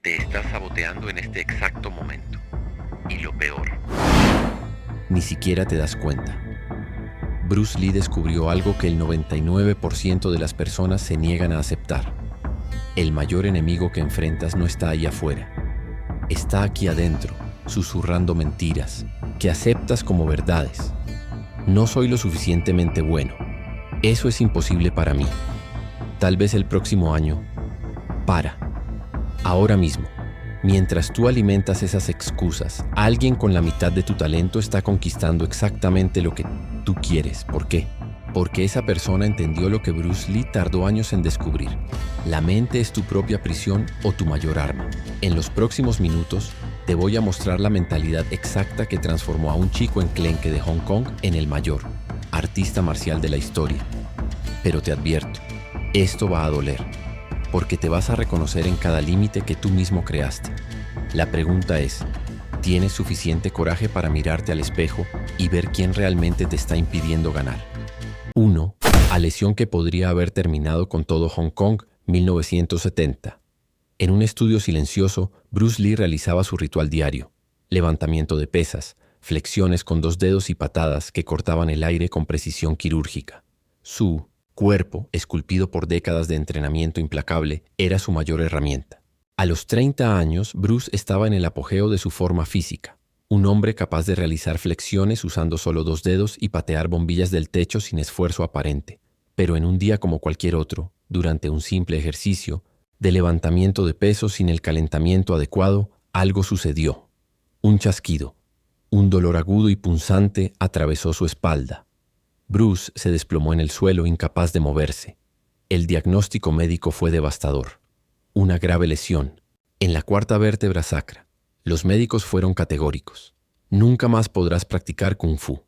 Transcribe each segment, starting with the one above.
Te estás saboteando en este exacto momento. Y lo peor, Ni siquiera te das cuenta. Bruce Lee descubrió algo que el 99% de las personas se niegan a aceptar. El mayor enemigo que enfrentas no está ahí afuera. Está aquí adentro, susurrando mentiras, que aceptas como verdades. No soy lo suficientemente bueno. Eso es imposible para mí. Tal vez el próximo año. Para. Ahora mismo. Mientras tú alimentas esas excusas, alguien con la mitad de tu talento está conquistando exactamente lo que tú quieres. ¿Por qué? Porque esa persona entendió lo que Bruce Lee tardó años en descubrir. La mente es tu propia prisión o tu mayor arma. En los próximos minutos, te voy a mostrar la mentalidad exacta que transformó a un chico enclenque de Hong Kong en el mayor artista marcial de la historia. Pero te advierto, esto va a doler, porque te vas a reconocer en cada límite que tú mismo creaste. La pregunta es, ¿tienes suficiente coraje para mirarte al espejo y ver quién realmente te está impidiendo ganar? 1. A lesión que podría haber terminado con todo Hong Kong, 1970. En un estudio silencioso, Bruce Lee realizaba su ritual diario: levantamiento de pesas, flexiones con 2 dedos y patadas que cortaban el aire con precisión quirúrgica. Su cuerpo, esculpido por décadas de entrenamiento implacable, era su mayor herramienta. A los 30 años, Bruce estaba en el apogeo de su forma física. Un hombre capaz de realizar flexiones usando solo 2 dedos y patear bombillas del techo sin esfuerzo aparente. Pero en un día como cualquier otro, durante un simple ejercicio de levantamiento de pesos sin el calentamiento adecuado, algo sucedió. Un chasquido. Un dolor agudo y punzante atravesó su espalda. Bruce se desplomó en el suelo, incapaz de moverse. El diagnóstico médico fue devastador. Una grave lesión en la 4ª vértebra sacra. Los médicos fueron categóricos. Nunca más podrás practicar Kung Fu.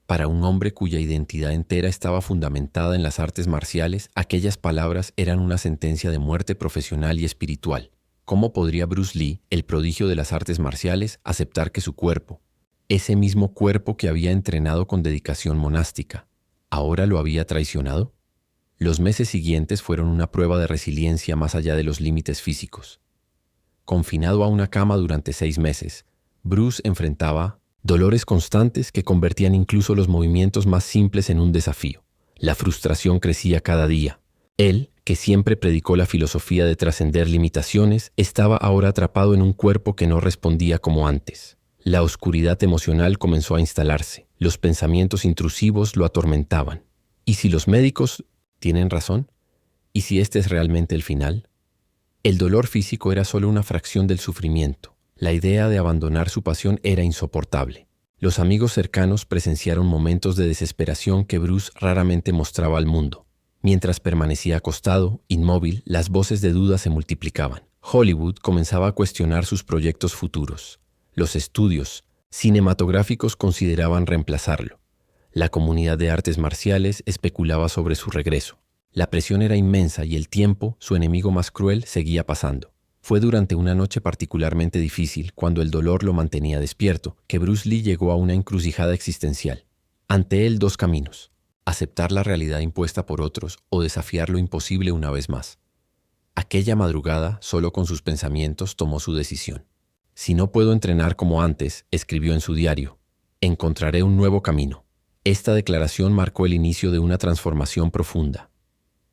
Para un hombre cuya identidad entera estaba fundamentada en las artes marciales, aquellas palabras eran una sentencia de muerte profesional y espiritual. ¿Cómo podría Bruce Lee, el prodigio de las artes marciales, aceptar que su cuerpo, ese mismo cuerpo que había entrenado con dedicación monástica, ahora lo había traicionado? Los meses siguientes fueron una prueba de resiliencia más allá de los límites físicos. Confinado a una cama durante 6 meses, Bruce enfrentaba dolores constantes que convertían incluso los movimientos más simples en un desafío. La frustración crecía cada día. Él, que siempre predicó la filosofía de trascender limitaciones, estaba ahora atrapado en un cuerpo que no respondía como antes. La oscuridad emocional comenzó a instalarse. Los pensamientos intrusivos lo atormentaban. ¿Y si los médicos tienen razón? ¿Y si este es realmente el final? El dolor físico era solo una fracción del sufrimiento. La idea de abandonar su pasión era insoportable. Los amigos cercanos presenciaron momentos de desesperación que Bruce raramente mostraba al mundo. Mientras permanecía acostado, inmóvil, las voces de duda se multiplicaban. Hollywood comenzaba a cuestionar sus proyectos futuros. Los estudios cinematográficos consideraban reemplazarlo. La comunidad de artes marciales especulaba sobre su regreso. La presión era inmensa y el tiempo, su enemigo más cruel, seguía pasando. Fue durante una noche particularmente difícil, cuando el dolor lo mantenía despierto, que Bruce Lee llegó a una encrucijada existencial. Ante él 2 caminos: aceptar la realidad impuesta por otros o desafiar lo imposible una vez más. Aquella madrugada, solo con sus pensamientos, tomó su decisión. Si no puedo entrenar como antes, escribió en su diario, encontraré un nuevo camino. Esta declaración marcó el inicio de una transformación profunda.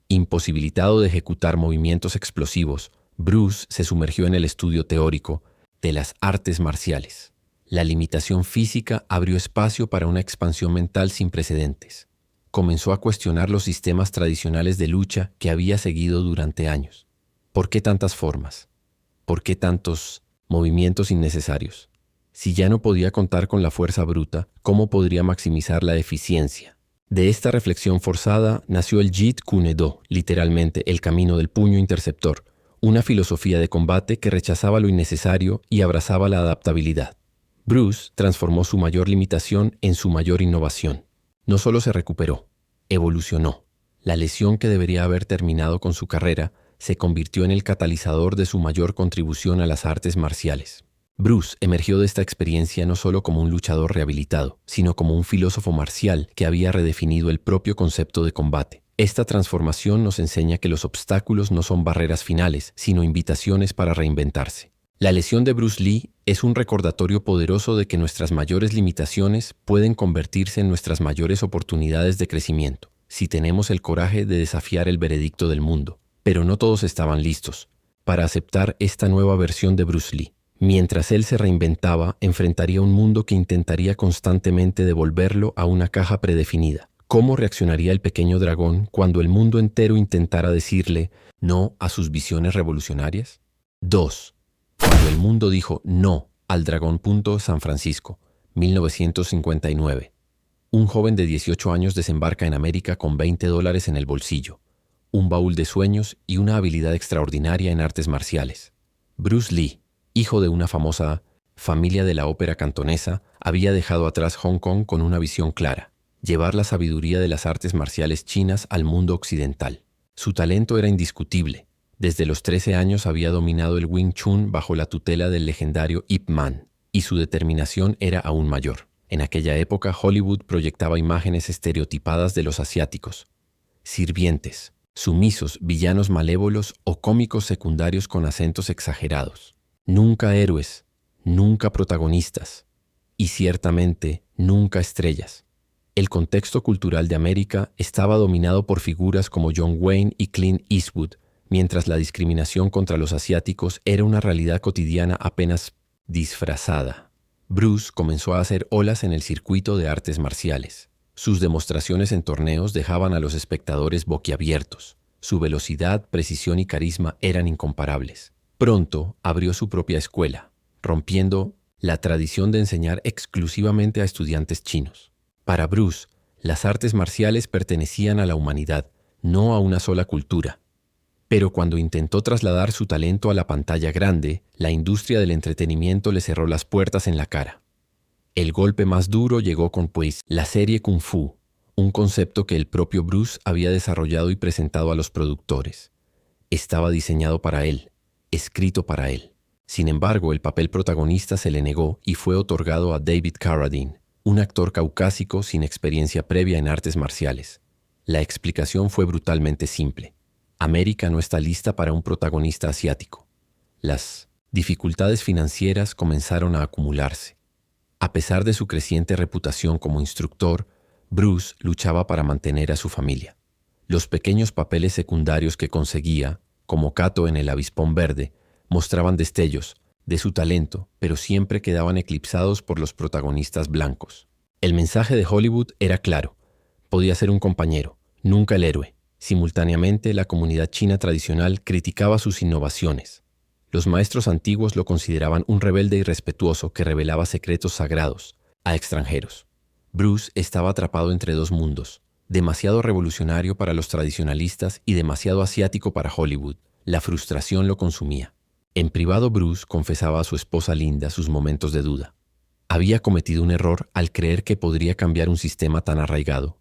Imposibilitado de ejecutar movimientos explosivos, Bruce se sumergió en el estudio teórico de las artes marciales. La limitación física abrió espacio para una expansión mental sin precedentes. Comenzó a cuestionar los sistemas tradicionales de lucha que había seguido durante años. ¿Por qué tantas formas? ¿Por qué tantos movimientos innecesarios? Si ya no podía contar con la fuerza bruta, ¿cómo podría maximizar la eficiencia? De esta reflexión forzada nació el Jeet Kune Do, literalmente el camino del puño interceptor, una filosofía de combate que rechazaba lo innecesario y abrazaba la adaptabilidad. Bruce transformó su mayor limitación en su mayor innovación. No solo se recuperó, evolucionó. La lesión que debería haber terminado con su carrera se convirtió en el catalizador de su mayor contribución a las artes marciales. Bruce emergió de esta experiencia no solo como un luchador rehabilitado, sino como un filósofo marcial que había redefinido el propio concepto de combate. Esta transformación nos enseña que los obstáculos no son barreras finales, sino invitaciones para reinventarse. La lesión de Bruce Lee es un recordatorio poderoso de que nuestras mayores limitaciones pueden convertirse en nuestras mayores oportunidades de crecimiento, si tenemos el coraje de desafiar el veredicto del mundo. Pero no todos estaban listos para aceptar esta nueva versión de Bruce Lee. Mientras él se reinventaba, enfrentaría un mundo que intentaría constantemente devolverlo a una caja predefinida. ¿Cómo reaccionaría el pequeño dragón cuando el mundo entero intentara decirle no a sus visiones revolucionarias? 2. Cuando el mundo dijo no al dragón. San Francisco, 1959. Un joven de 18 años desembarca en América con $20 en el bolsillo, un baúl de sueños y una habilidad extraordinaria en artes marciales. Bruce Lee, hijo de una famosa familia de la ópera cantonesa, había dejado atrás Hong Kong con una visión clara: llevar la sabiduría de las artes marciales chinas al mundo occidental. Su talento era indiscutible. Desde los 13 años había dominado el Wing Chun bajo la tutela del legendario Ip Man, y su determinación era aún mayor. En aquella época, Hollywood proyectaba imágenes estereotipadas de los asiáticos: sirvientes, sumisos, villanos malévolos o cómicos secundarios con acentos exagerados. Nunca héroes, nunca protagonistas, y ciertamente nunca estrellas. El contexto cultural de América estaba dominado por figuras como John Wayne y Clint Eastwood, mientras la discriminación contra los asiáticos era una realidad cotidiana apenas disfrazada. Bruce comenzó a hacer olas en el circuito de artes marciales. Sus demostraciones en torneos dejaban a los espectadores boquiabiertos. Su velocidad, precisión y carisma eran incomparables. Pronto abrió su propia escuela, rompiendo la tradición de enseñar exclusivamente a estudiantes chinos. Para Bruce, las artes marciales pertenecían a la humanidad, no a una sola cultura. Pero cuando intentó trasladar su talento a la pantalla grande, la industria del entretenimiento le cerró las puertas en la cara. El golpe más duro llegó con la serie Kung Fu, un concepto que el propio Bruce había desarrollado y presentado a los productores. Estaba diseñado para él, escrito para él. Sin embargo, el papel protagonista se le negó y fue otorgado a David Carradine, un actor caucásico sin experiencia previa en artes marciales. La explicación fue brutalmente simple: América no está lista para un protagonista asiático. Las dificultades financieras comenzaron a acumularse. A pesar de su creciente reputación como instructor, Bruce luchaba para mantener a su familia. Los pequeños papeles secundarios que conseguía, como Kato en El Avispón Verde, mostraban destellos de su talento, pero siempre quedaban eclipsados por los protagonistas blancos. El mensaje de Hollywood era claro: podía ser un compañero, nunca el héroe. Simultáneamente, la comunidad china tradicional criticaba sus innovaciones. Los maestros antiguos lo consideraban un rebelde irrespetuoso que revelaba secretos sagrados a extranjeros. Bruce estaba atrapado entre dos mundos: demasiado revolucionario para los tradicionalistas y demasiado asiático para Hollywood. La frustración lo consumía. En privado, Bruce confesaba a su esposa Linda sus momentos de duda. Había cometido un error al creer que podría cambiar un sistema tan arraigado.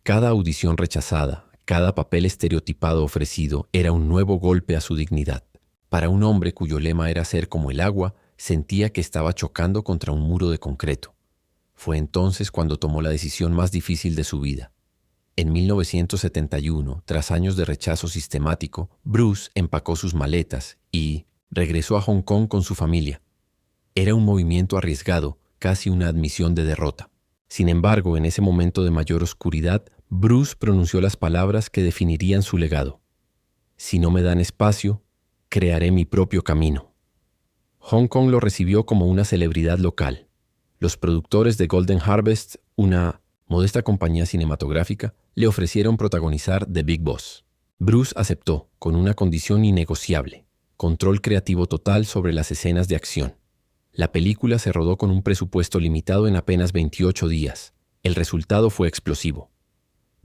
Cada audición rechazada, cada papel estereotipado ofrecido era un nuevo golpe a su dignidad. Para un hombre cuyo lema era ser como el agua, sentía que estaba chocando contra un muro de concreto. Fue entonces cuando tomó la decisión más difícil de su vida. En 1971, tras años de rechazo sistemático, Bruce empacó sus maletas y regresó a Hong Kong con su familia. Era un movimiento arriesgado, casi una admisión de derrota. Sin embargo, en ese momento de mayor oscuridad, Bruce pronunció las palabras que definirían su legado: si no me dan espacio, crearé mi propio camino. Hong Kong lo recibió como una celebridad local. Los productores de Golden Harvest, una modesta compañía cinematográfica, le ofrecieron protagonizar The Big Boss. Bruce aceptó, con una condición innegociable: control creativo total sobre las escenas de acción. La película se rodó con un presupuesto limitado en apenas 28 días. El resultado fue explosivo.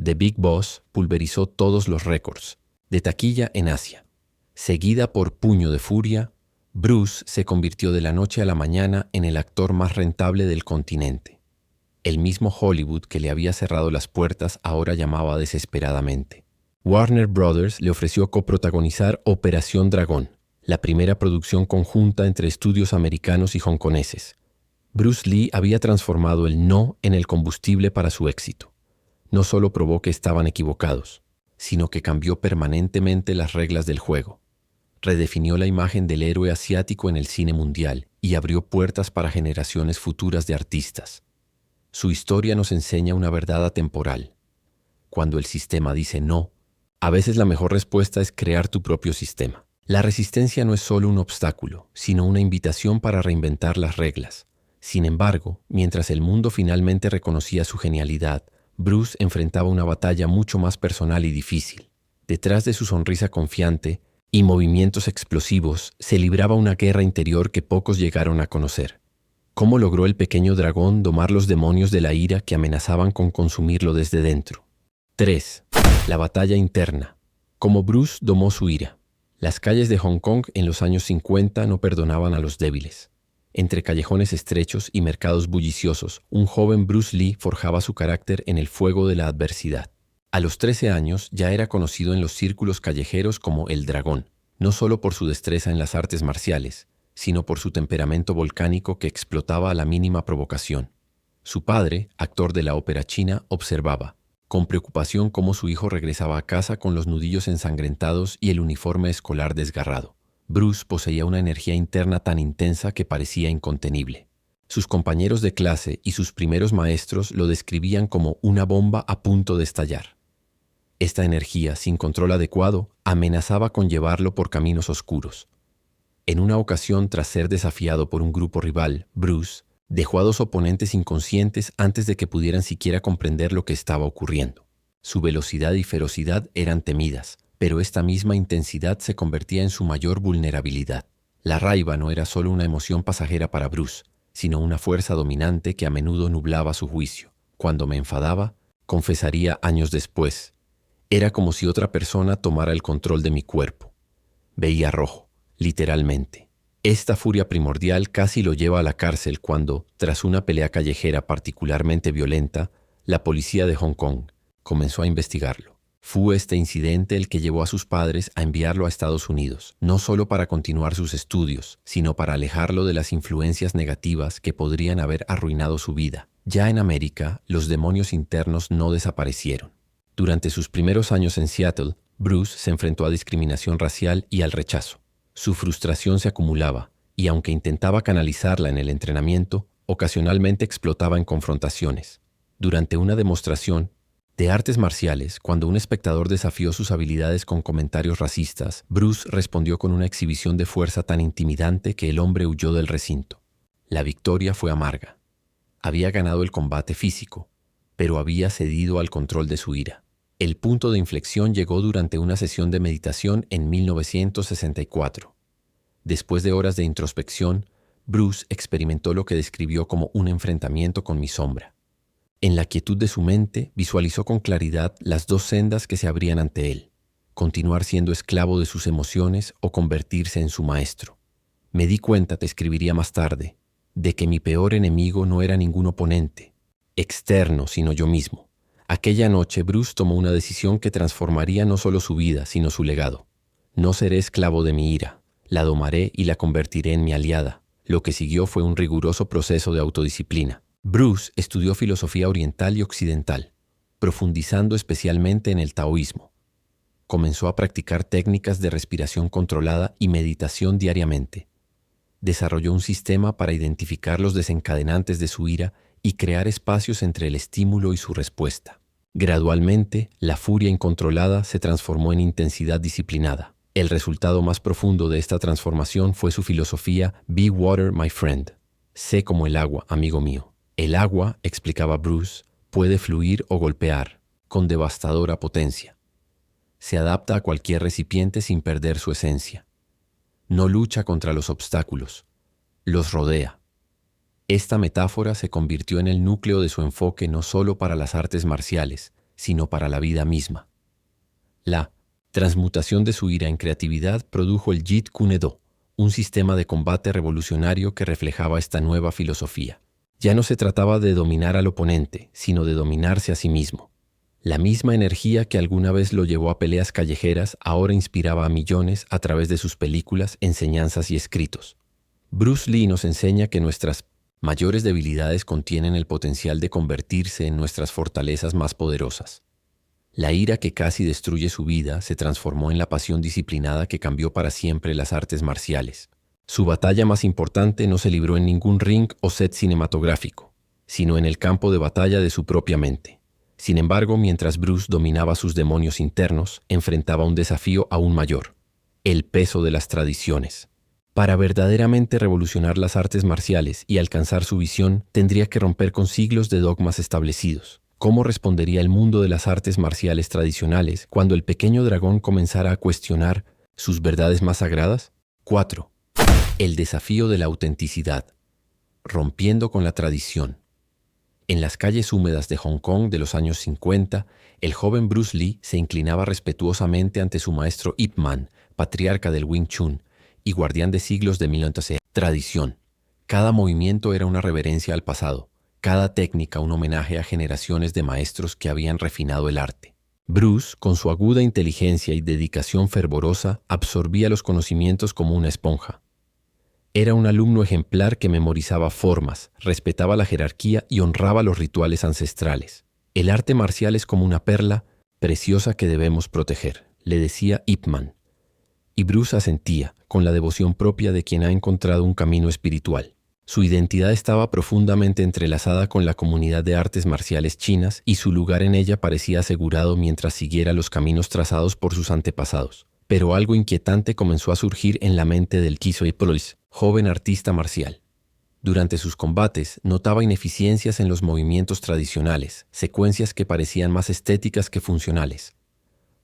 The Big Boss pulverizó todos los récords de taquilla en Asia. Seguida por Puño de Furia, Bruce se convirtió de la noche a la mañana en el actor más rentable del continente. El mismo Hollywood que le había cerrado las puertas ahora llamaba desesperadamente. Warner Brothers le ofreció coprotagonizar Operación Dragón, la primera producción conjunta entre estudios americanos y hongkoneses. Bruce Lee había transformado el no en el combustible para su éxito. No solo probó que estaban equivocados, sino que cambió permanentemente las reglas del juego. Redefinió la imagen del héroe asiático en el cine mundial y abrió puertas para generaciones futuras de artistas. Su historia nos enseña una verdad atemporal. Cuando el sistema dice no, a veces la mejor respuesta es crear tu propio sistema. La resistencia no es solo un obstáculo, sino una invitación para reinventar las reglas. Sin embargo, mientras el mundo finalmente reconocía su genialidad, Bruce enfrentaba una batalla mucho más personal y difícil. Detrás de su sonrisa confiante y movimientos explosivos se libraba una guerra interior que pocos llegaron a conocer. ¿Cómo logró el pequeño dragón domar los demonios de la ira que amenazaban con consumirlo desde dentro? 3. La batalla interna. Cómo Bruce domó su ira. Las calles de Hong Kong en los años 50 no perdonaban a los débiles. Entre callejones estrechos y mercados bulliciosos, un joven Bruce Lee forjaba su carácter en el fuego de la adversidad. A los 13 años ya era conocido en los círculos callejeros como el Dragón, no solo por su destreza en las artes marciales, sino por su temperamento volcánico que explotaba a la mínima provocación. Su padre, actor de la ópera china, observaba, con preocupación, cómo su hijo regresaba a casa con los nudillos ensangrentados y el uniforme escolar desgarrado. Bruce poseía una energía interna tan intensa que parecía incontenible. Sus compañeros de clase y sus primeros maestros lo describían como una bomba a punto de estallar. Esta energía, sin control adecuado, amenazaba con llevarlo por caminos oscuros. En una ocasión, tras ser desafiado por un grupo rival, Bruce dejó a 2 oponentes inconscientes antes de que pudieran siquiera comprender lo que estaba ocurriendo. Su velocidad y ferocidad eran temidas, pero esta misma intensidad se convertía en su mayor vulnerabilidad. La raiva no era solo una emoción pasajera para Bruce, sino una fuerza dominante que a menudo nublaba su juicio. Cuando me enfadaba, confesaría años después, era como si otra persona tomara el control de mi cuerpo. Veía rojo, literalmente. Esta furia primordial casi lo lleva a la cárcel cuando, tras una pelea callejera particularmente violenta, la policía de Hong Kong comenzó a investigarlo. Fue este incidente el que llevó a sus padres a enviarlo a Estados Unidos, no solo para continuar sus estudios, sino para alejarlo de las influencias negativas que podrían haber arruinado su vida. Ya en América, los demonios internos no desaparecieron. Durante sus primeros años en Seattle, Bruce se enfrentó a discriminación racial y al rechazo. Su frustración se acumulaba, y aunque intentaba canalizarla en el entrenamiento, ocasionalmente explotaba en confrontaciones. Durante una demostración de artes marciales, cuando un espectador desafió sus habilidades con comentarios racistas, Bruce respondió con una exhibición de fuerza tan intimidante que el hombre huyó del recinto. La victoria fue amarga. Había ganado el combate físico, pero había cedido al control de su ira. El punto de inflexión llegó durante una sesión de meditación en 1964. Después de horas de introspección, Bruce experimentó lo que describió como un enfrentamiento con mi sombra. En la quietud de su mente, visualizó con claridad las 2 sendas que se abrían ante él: continuar siendo esclavo de sus emociones o convertirse en su maestro. Me di cuenta, te escribiría más tarde, de que mi peor enemigo no era ningún oponente externo, sino yo mismo. Aquella noche, Bruce tomó una decisión que transformaría no solo su vida, sino su legado. No seré esclavo de mi ira, la domaré y la convertiré en mi aliada. Lo que siguió fue un riguroso proceso de autodisciplina. Bruce estudió filosofía oriental y occidental, profundizando especialmente en el taoísmo. Comenzó a practicar técnicas de respiración controlada y meditación diariamente. Desarrolló un sistema para identificar los desencadenantes de su ira y crear espacios entre el estímulo y su respuesta. Gradualmente, la furia incontrolada se transformó en intensidad disciplinada. El resultado más profundo de esta transformación fue su filosofía Be Water, my friend. Sé como el agua, amigo mío. El agua, explicaba Bruce, puede fluir o golpear, con devastadora potencia. Se adapta a cualquier recipiente sin perder su esencia. No lucha contra los obstáculos, los rodea. Esta metáfora se convirtió en el núcleo de su enfoque no solo para las artes marciales, sino para la vida misma. La transmutación de su ira en creatividad produjo el Jeet Kune Do, un sistema de combate revolucionario que reflejaba esta nueva filosofía. Ya no se trataba de dominar al oponente, sino de dominarse a sí mismo. La misma energía que alguna vez lo llevó a peleas callejeras ahora inspiraba a millones a través de sus películas, enseñanzas y escritos. Bruce Lee nos enseña que nuestras mayores debilidades contienen el potencial de convertirse en nuestras fortalezas más poderosas. La ira que casi destruye su vida se transformó en la pasión disciplinada que cambió para siempre las artes marciales. Su batalla más importante no se libró en ningún ring o set cinematográfico, sino en el campo de batalla de su propia mente. Sin embargo, mientras Bruce dominaba sus demonios internos, enfrentaba un desafío aún mayor: el peso de las tradiciones. Para verdaderamente revolucionar las artes marciales y alcanzar su visión, tendría que romper con siglos de dogmas establecidos. ¿Cómo respondería el mundo de las artes marciales tradicionales cuando el pequeño dragón comenzara a cuestionar sus verdades más sagradas? 4. El desafío de la autenticidad. Rompiendo con la tradición. En las calles húmedas de Hong Kong de los años 50, el joven Bruce Lee se inclinaba respetuosamente ante su maestro Ip Man, patriarca del Wing Chun y guardián de siglos de tradición. Cada movimiento era una reverencia al pasado, cada técnica un homenaje a generaciones de maestros que habían refinado el arte. Bruce, con su aguda inteligencia y dedicación fervorosa, absorbía los conocimientos como una esponja. Era un alumno ejemplar que memorizaba formas, respetaba la jerarquía y honraba los rituales ancestrales. El arte marcial es como una perla preciosa que debemos proteger, le decía Ip Man. Y Bruce asentía, con la devoción propia de quien ha encontrado un camino espiritual. Su identidad estaba profundamente entrelazada con la comunidad de artes marciales chinas y su lugar en ella parecía asegurado mientras siguiera los caminos trazados por sus antepasados. Pero algo inquietante comenzó a surgir en la mente del Kisui Prois, joven artista marcial. Durante sus combates notaba ineficiencias en los movimientos tradicionales, secuencias que parecían más estéticas que funcionales.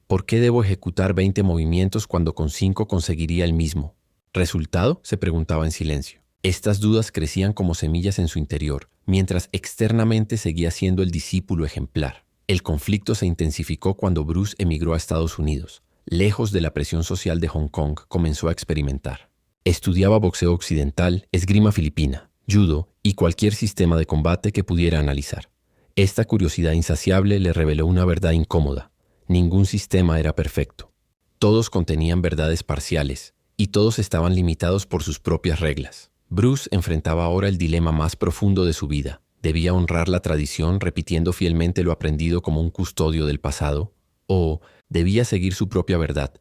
¿Por qué debo ejecutar 20 movimientos cuando con 5 conseguiría el mismo? ¿Resultado?, se preguntaba en silencio. Estas dudas crecían como semillas en su interior, mientras externamente seguía siendo el discípulo ejemplar. El conflicto se intensificó cuando Bruce emigró a Estados Unidos. Lejos de la presión social de Hong Kong, comenzó a experimentar. Estudiaba boxeo occidental, esgrima filipina, judo y cualquier sistema de combate que pudiera analizar. Esta curiosidad insaciable le reveló una verdad incómoda. Ningún sistema era perfecto. Todos contenían verdades parciales, y todos estaban limitados por sus propias reglas. Bruce enfrentaba ahora el dilema más profundo de su vida. ¿Debía honrar la tradición repitiendo fielmente lo aprendido como un custodio del pasado? ¿O debía seguir su propia verdad,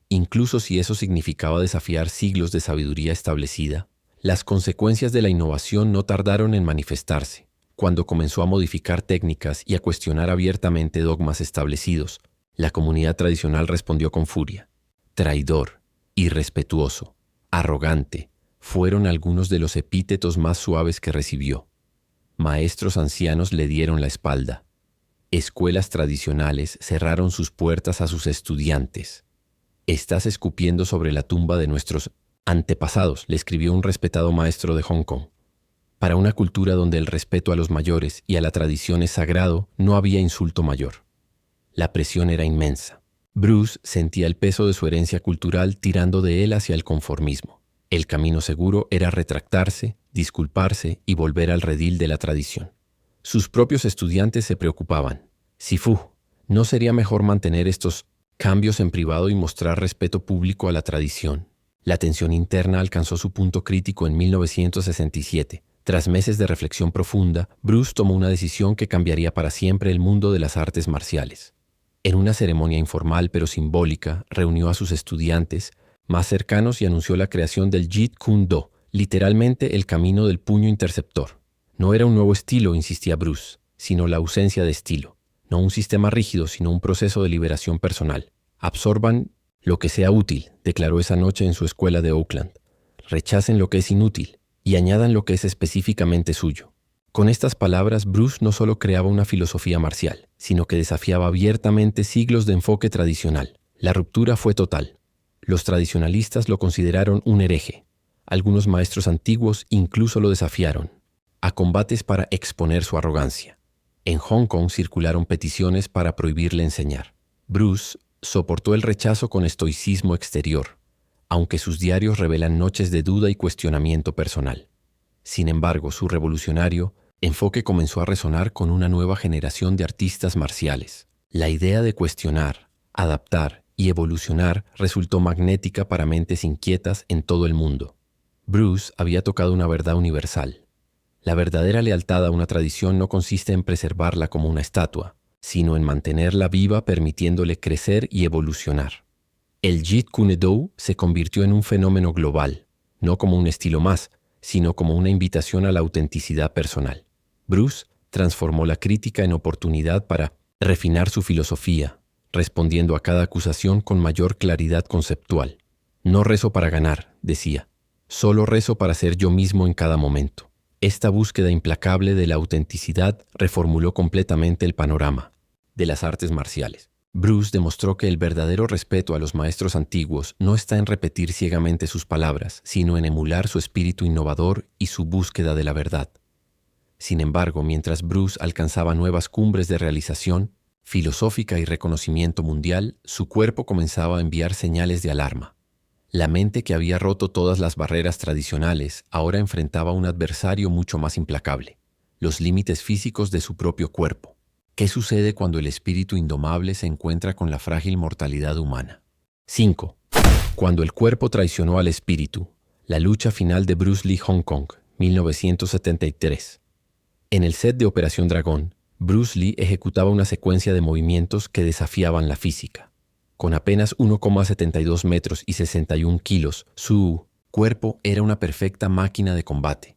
incluso si eso significaba desafiar siglos de sabiduría establecida? Las consecuencias de la innovación no tardaron en manifestarse. Cuando comenzó a modificar técnicas y a cuestionar abiertamente dogmas establecidos, la comunidad tradicional respondió con furia. Traidor, irrespetuoso, arrogante, fueron algunos de los epítetos más suaves que recibió. Maestros ancianos le dieron la espalda. Escuelas tradicionales cerraron sus puertas a sus estudiantes. «Estás escupiendo sobre la tumba de nuestros antepasados», le escribió un respetado maestro de Hong Kong. Para una cultura donde el respeto a los mayores y a la tradición es sagrado, no había insulto mayor. La presión era inmensa. Bruce sentía el peso de su herencia cultural tirando de él hacia el conformismo. El camino seguro era retractarse, disculparse y volver al redil de la tradición. Sus propios estudiantes se preocupaban. Sifu, ¿no sería mejor mantener estos cambios en privado y mostrar respeto público a la tradición? La tensión interna alcanzó su punto crítico en 1967. Tras meses de reflexión profunda, Bruce tomó una decisión que cambiaría para siempre el mundo de las artes marciales. En una ceremonia informal pero simbólica, reunió a sus estudiantes más cercanos y anunció la creación del Jeet Kune Do, literalmente el camino del puño interceptor. No era un nuevo estilo, insistía Bruce, sino la ausencia de estilo. No un sistema rígido, sino un proceso de liberación personal. Absorban lo que sea útil, declaró esa noche en su escuela de Oakland. Rechacen lo que es inútil y añadan lo que es específicamente suyo. Con estas palabras, Bruce no solo creaba una filosofía marcial, sino que desafiaba abiertamente siglos de enfoque tradicional. La ruptura fue total. Los tradicionalistas lo consideraron un hereje. Algunos maestros antiguos incluso lo desafiaron a combates para exponer su arrogancia. En Hong Kong circularon peticiones para prohibirle enseñar. Bruce soportó el rechazo con estoicismo exterior, aunque sus diarios revelan noches de duda y cuestionamiento personal. Sin embargo, su revolucionario enfoque comenzó a resonar con una nueva generación de artistas marciales. La idea de cuestionar, adaptar y evolucionar resultó magnética para mentes inquietas en todo el mundo. Bruce había tocado una verdad universal. La verdadera lealtad a una tradición no consiste en preservarla como una estatua, sino en mantenerla viva permitiéndole crecer y evolucionar. El Jeet Kune Do se convirtió en un fenómeno global, no como un estilo más, sino como una invitación a la autenticidad personal. Bruce transformó la crítica en oportunidad para refinar su filosofía, respondiendo a cada acusación con mayor claridad conceptual. No rezo para ganar, decía, solo rezo para ser yo mismo en cada momento. Esta búsqueda implacable de la autenticidad reformuló completamente el panorama de las artes marciales. Bruce demostró que el verdadero respeto a los maestros antiguos no está en repetir ciegamente sus palabras, sino en emular su espíritu innovador y su búsqueda de la verdad. Sin embargo, mientras Bruce alcanzaba nuevas cumbres de realización filosófica y reconocimiento mundial, su cuerpo comenzaba a enviar señales de alarma. La mente que había roto todas las barreras tradicionales ahora enfrentaba a un adversario mucho más implacable: los límites físicos de su propio cuerpo. ¿Qué sucede cuando el espíritu indomable se encuentra con la frágil mortalidad humana? 5. Cuando el cuerpo traicionó al espíritu. La lucha final de Bruce Lee Hong Kong, 1973. En el set de Operación Dragón, Bruce Lee ejecutaba una secuencia de movimientos que desafiaban la física. Con apenas 1,72 metros y 61 kilos, su cuerpo era una perfecta máquina de combate.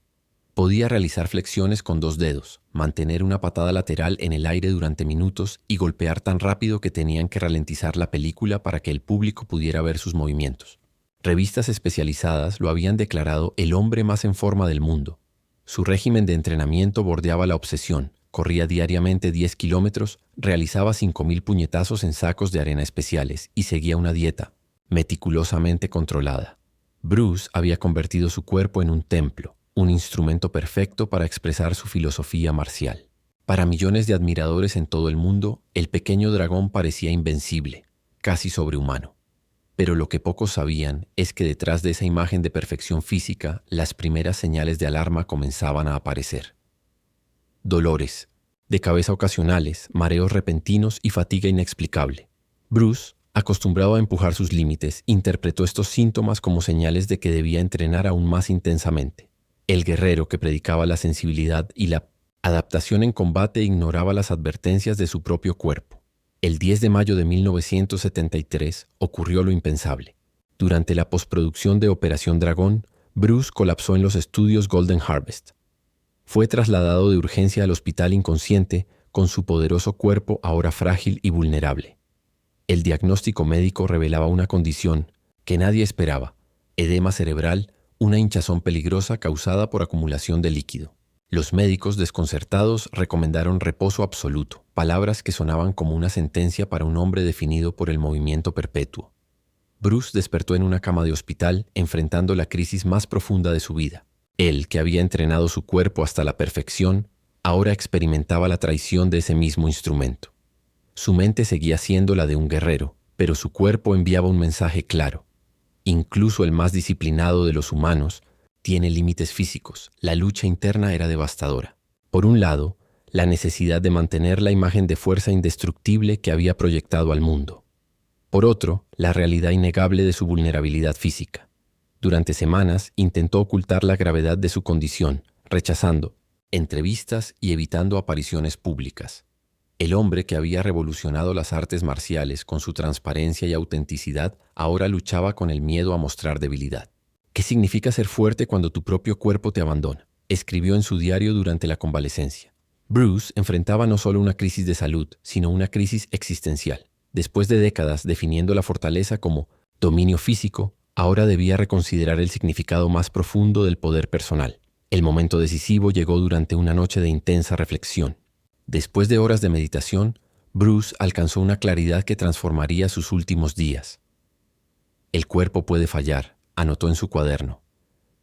Podía realizar flexiones con 2 dedos, mantener una patada lateral en el aire durante minutos y golpear tan rápido que tenían que ralentizar la película para que el público pudiera ver sus movimientos. Revistas especializadas lo habían declarado el hombre más en forma del mundo. Su régimen de entrenamiento bordeaba la obsesión. Corría diariamente 10 kilómetros, realizaba 5.000 puñetazos en sacos de arena especiales y seguía una dieta meticulosamente controlada. Bruce había convertido su cuerpo en un templo, un instrumento perfecto para expresar su filosofía marcial. Para millones de admiradores en todo el mundo, el pequeño dragón parecía invencible, casi sobrehumano. Pero lo que pocos sabían es que detrás de esa imagen de perfección física, las primeras señales de alarma comenzaban a aparecer. Dolores de cabeza ocasionales, mareos repentinos y fatiga inexplicable. Bruce, acostumbrado a empujar sus límites, interpretó estos síntomas como señales de que debía entrenar aún más intensamente. El guerrero que predicaba la sensibilidad y la adaptación en combate ignoraba las advertencias de su propio cuerpo. El 10 de mayo de 1973 ocurrió lo impensable. Durante la postproducción de Operación Dragón, Bruce colapsó en los estudios Golden Harvest. Fue trasladado de urgencia al hospital inconsciente con su poderoso cuerpo ahora frágil y vulnerable. El diagnóstico médico revelaba una condición que nadie esperaba: edema cerebral, una hinchazón peligrosa causada por acumulación de líquido. Los médicos, desconcertados, recomendaron reposo absoluto, palabras que sonaban como una sentencia para un hombre definido por el movimiento perpetuo. Bruce despertó en una cama de hospital, enfrentando la crisis más profunda de su vida. Él, que había entrenado su cuerpo hasta la perfección, ahora experimentaba la traición de ese mismo instrumento. Su mente seguía siendo la de un guerrero, pero su cuerpo enviaba un mensaje claro: incluso el más disciplinado de los humanos tiene límites físicos. La lucha interna era devastadora. Por un lado, la necesidad de mantener la imagen de fuerza indestructible que había proyectado al mundo. Por otro, la realidad innegable de su vulnerabilidad física. Durante semanas intentó ocultar la gravedad de su condición, rechazando entrevistas y evitando apariciones públicas. El hombre que había revolucionado las artes marciales con su transparencia y autenticidad ahora luchaba con el miedo a mostrar debilidad. ¿Qué significa ser fuerte cuando tu propio cuerpo te abandona?, escribió en su diario durante la convalecencia. Bruce enfrentaba no solo una crisis de salud, sino una crisis existencial. Después de décadas definiendo la fortaleza como dominio físico, ahora debía reconsiderar el significado más profundo del poder personal. El momento decisivo llegó durante una noche de intensa reflexión. Después de horas de meditación, Bruce alcanzó una claridad que transformaría sus últimos días. El cuerpo puede fallar, anotó en su cuaderno,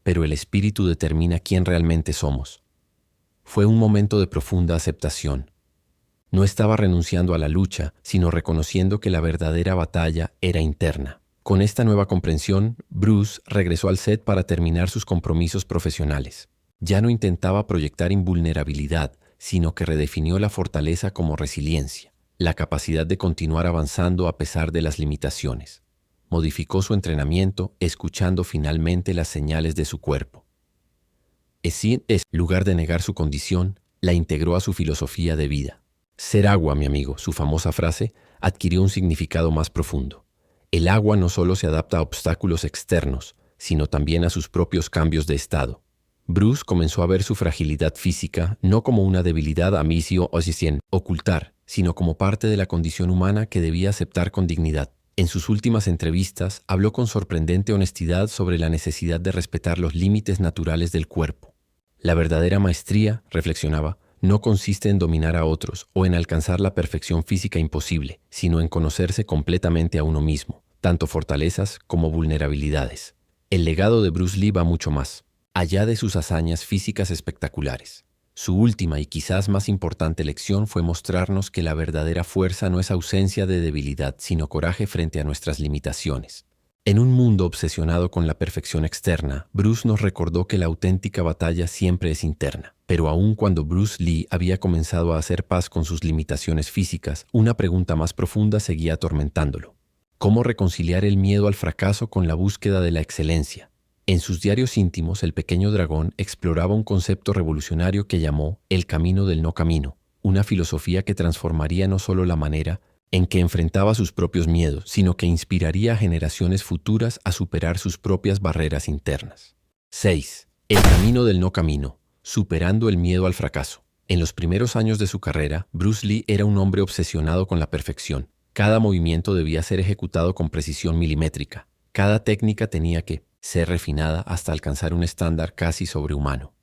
pero el espíritu determina quién realmente somos. Fue un momento de profunda aceptación. No estaba renunciando a la lucha, sino reconociendo que la verdadera batalla era interna. Con esta nueva comprensión, Bruce regresó al set para terminar sus compromisos profesionales. Ya no intentaba proyectar invulnerabilidad, sino que redefinió la fortaleza como resiliencia, la capacidad de continuar avanzando a pesar de las limitaciones. Modificó su entrenamiento, escuchando finalmente las señales de su cuerpo. En lugar de negar su condición, la integró a su filosofía de vida. Ser agua, mi amigo, su famosa frase, adquirió un significado más profundo. El agua no solo se adapta a obstáculos externos, sino también a sus propios cambios de estado. Bruce comenzó a ver su fragilidad física no como una debilidad a misio o sin ocultar, sino como parte de la condición humana que debía aceptar con dignidad. En sus últimas entrevistas, habló con sorprendente honestidad sobre la necesidad de respetar los límites naturales del cuerpo. La verdadera maestría, reflexionaba, no consiste en dominar a otros o en alcanzar la perfección física imposible, sino en conocerse completamente a uno mismo, tanto fortalezas como vulnerabilidades. El legado de Bruce Lee va mucho más allá de sus hazañas físicas espectaculares. Su última y quizás más importante lección fue mostrarnos que la verdadera fuerza no es ausencia de debilidad, sino coraje frente a nuestras limitaciones. En un mundo obsesionado con la perfección externa, Bruce nos recordó que la auténtica batalla siempre es interna. Pero aun cuando Bruce Lee había comenzado a hacer paz con sus limitaciones físicas, una pregunta más profunda seguía atormentándolo. ¿Cómo reconciliar el miedo al fracaso con la búsqueda de la excelencia? En sus diarios íntimos, el pequeño dragón exploraba un concepto revolucionario que llamó el camino del no camino, una filosofía que transformaría no solo la manera en que enfrentaba sus propios miedos, sino que inspiraría a generaciones futuras a superar sus propias barreras internas. 6. El camino del no camino, superando el miedo al fracaso. En los primeros años de su carrera, Bruce Lee era un hombre obsesionado con la perfección. Cada movimiento debía ser ejecutado con precisión milimétrica. Cada técnica tenía que ser refinada hasta alcanzar un estándar casi sobrehumano.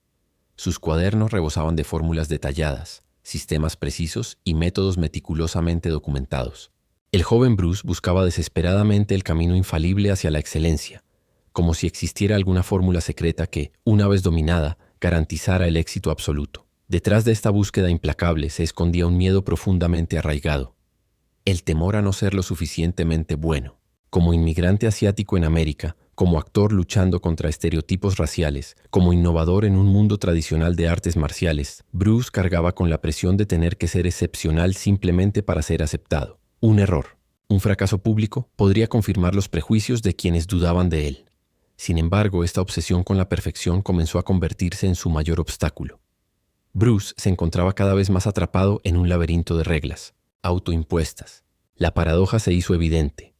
Sus cuadernos rebosaban de fórmulas detalladas, sistemas precisos y métodos meticulosamente documentados. El joven Bruce buscaba desesperadamente el camino infalible hacia la excelencia, como si existiera alguna fórmula secreta que, una vez dominada, garantizara el éxito absoluto. Detrás de esta búsqueda implacable se escondía un miedo profundamente arraigado, el temor a no ser lo suficientemente bueno. Como inmigrante asiático en América, como actor luchando contra estereotipos raciales, como innovador en un mundo tradicional de artes marciales, Bruce cargaba con la presión de tener que ser excepcional simplemente para ser aceptado. Un error, un fracaso público, podría confirmar los prejuicios de quienes dudaban de él. Sin embargo, esta obsesión con la perfección comenzó a convertirse en su mayor obstáculo. Bruce se encontraba cada vez más atrapado en un laberinto de reglas, autoimpuestas. La paradoja se hizo evidente.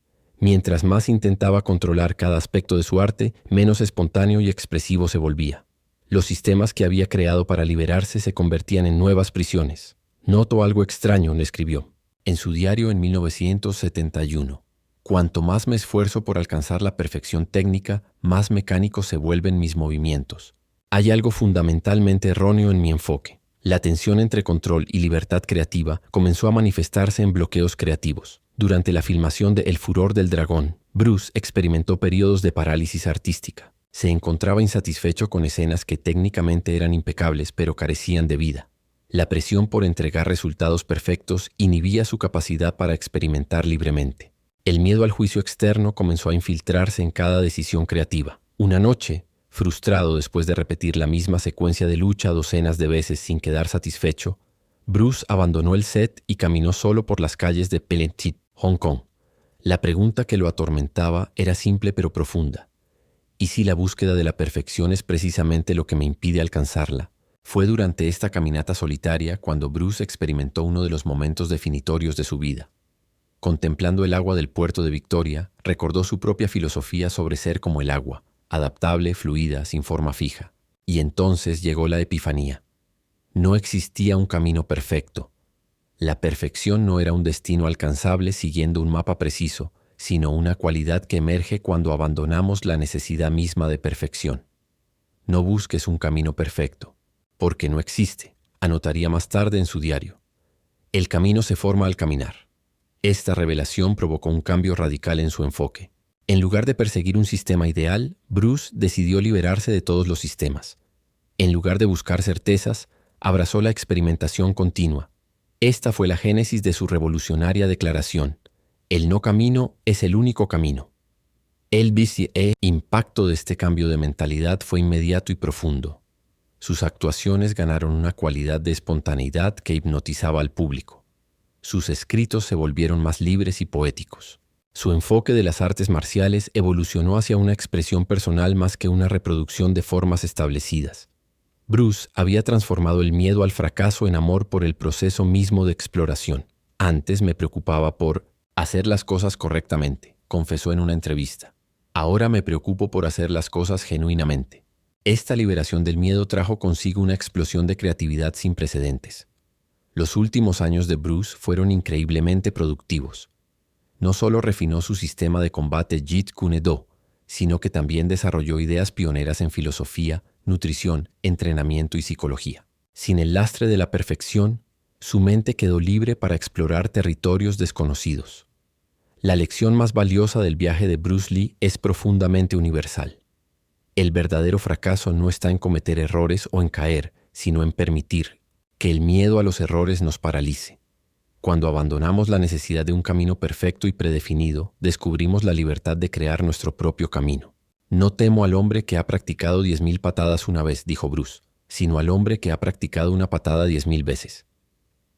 Mientras más intentaba controlar cada aspecto de su arte, menos espontáneo y expresivo se volvía. Los sistemas que había creado para liberarse se convertían en nuevas prisiones. Noto algo extraño, le escribió en su diario en 1971. Cuanto más me esfuerzo por alcanzar la perfección técnica, más mecánicos se vuelven mis movimientos. Hay algo fundamentalmente erróneo en mi enfoque. La tensión entre control y libertad creativa comenzó a manifestarse en bloqueos creativos. Durante la filmación de El furor del dragón, Bruce experimentó periodos de parálisis artística. Se encontraba insatisfecho con escenas que técnicamente eran impecables pero carecían de vida. La presión por entregar resultados perfectos inhibía su capacidad para experimentar libremente. El miedo al juicio externo comenzó a infiltrarse en cada decisión creativa. Una noche, frustrado después de repetir la misma secuencia de lucha docenas de veces sin quedar satisfecho, Bruce abandonó el set y caminó solo por las calles de Pelentit, Hong Kong. La pregunta que lo atormentaba era simple pero profunda. ¿Y si la búsqueda de la perfección es precisamente lo que me impide alcanzarla? Fue durante esta caminata solitaria cuando Bruce experimentó uno de los momentos definitorios de su vida. Contemplando el agua del puerto de Victoria, recordó su propia filosofía sobre ser como el agua, adaptable, fluida, sin forma fija. Y entonces llegó la epifanía. No existía un camino perfecto. La perfección no era un destino alcanzable siguiendo un mapa preciso, sino una cualidad que emerge cuando abandonamos la necesidad misma de perfección. No busques un camino perfecto, porque no existe, anotaría más tarde en su diario. El camino se forma al caminar. Esta revelación provocó un cambio radical en su enfoque. En lugar de perseguir un sistema ideal, Bruce decidió liberarse de todos los sistemas. En lugar de buscar certezas, abrazó la experimentación continua. Esta fue la génesis de su revolucionaria declaración: el no camino es el único camino. El impacto de este cambio de mentalidad fue inmediato y profundo. Sus actuaciones ganaron una cualidad de espontaneidad que hipnotizaba al público. Sus escritos se volvieron más libres y poéticos. Su enfoque de las artes marciales evolucionó hacia una expresión personal más que una reproducción de formas establecidas. Bruce había transformado el miedo al fracaso en amor por el proceso mismo de exploración. Antes me preocupaba por hacer las cosas correctamente, confesó en una entrevista. Ahora me preocupo por hacer las cosas genuinamente. Esta liberación del miedo trajo consigo una explosión de creatividad sin precedentes. Los últimos años de Bruce fueron increíblemente productivos. No solo refinó su sistema de combate Jeet Kune Do, sino que también desarrolló ideas pioneras en filosofía, nutrición, entrenamiento y psicología. Sin el lastre de la perfección, su mente quedó libre para explorar territorios desconocidos. La lección más valiosa del viaje de Bruce Lee es profundamente universal. El verdadero fracaso no está en cometer errores o en caer, sino en permitir que el miedo a los errores nos paralice. Cuando abandonamos la necesidad de un camino perfecto y predefinido, descubrimos la libertad de crear nuestro propio camino. No temo al hombre que ha practicado 10.000 patadas una vez, dijo Bruce, sino al hombre que ha practicado una patada 10.000 veces.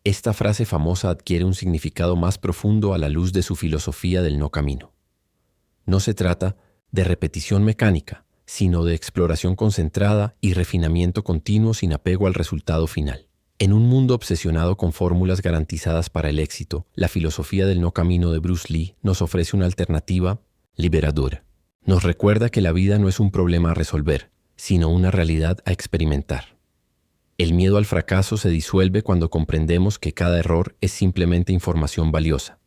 Esta frase famosa adquiere un significado más profundo a la luz de su filosofía del no camino. No se trata de repetición mecánica, sino de exploración concentrada y refinamiento continuo sin apego al resultado final. En un mundo obsesionado con fórmulas garantizadas para el éxito, la filosofía del no camino de Bruce Lee nos ofrece una alternativa liberadora. Nos recuerda que la vida no es un problema a resolver, sino una realidad a experimentar. El miedo al fracaso se disuelve cuando comprendemos que cada error es simplemente información valiosa.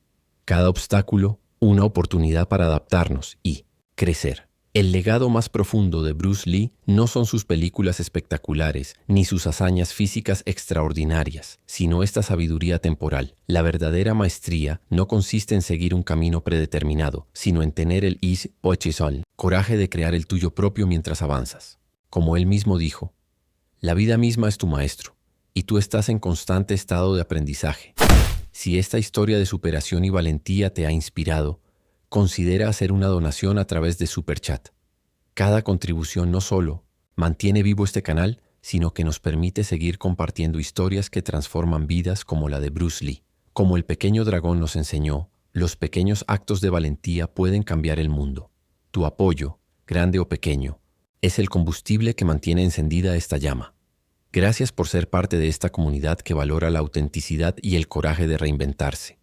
Cada obstáculo, una oportunidad para adaptarnos y crecer. El legado más profundo de Bruce Lee no son sus películas espectaculares ni sus hazañas físicas extraordinarias, sino esta sabiduría temporal. La verdadera maestría no consiste en seguir un camino predeterminado, sino en tener el coraje de crear el tuyo propio mientras avanzas. Como él mismo dijo, la vida misma es tu maestro, y tú estás en constante estado de aprendizaje. Si esta historia de superación y valentía te ha inspirado, considera hacer una donación a través de Super Chat. Cada contribución no solo mantiene vivo este canal, sino que nos permite seguir compartiendo historias que transforman vidas como la de Bruce Lee. Como el pequeño dragón nos enseñó, los pequeños actos de valentía pueden cambiar el mundo. Tu apoyo, grande o pequeño, es el combustible que mantiene encendida esta llama. Gracias por ser parte de esta comunidad que valora la autenticidad y el coraje de reinventarse.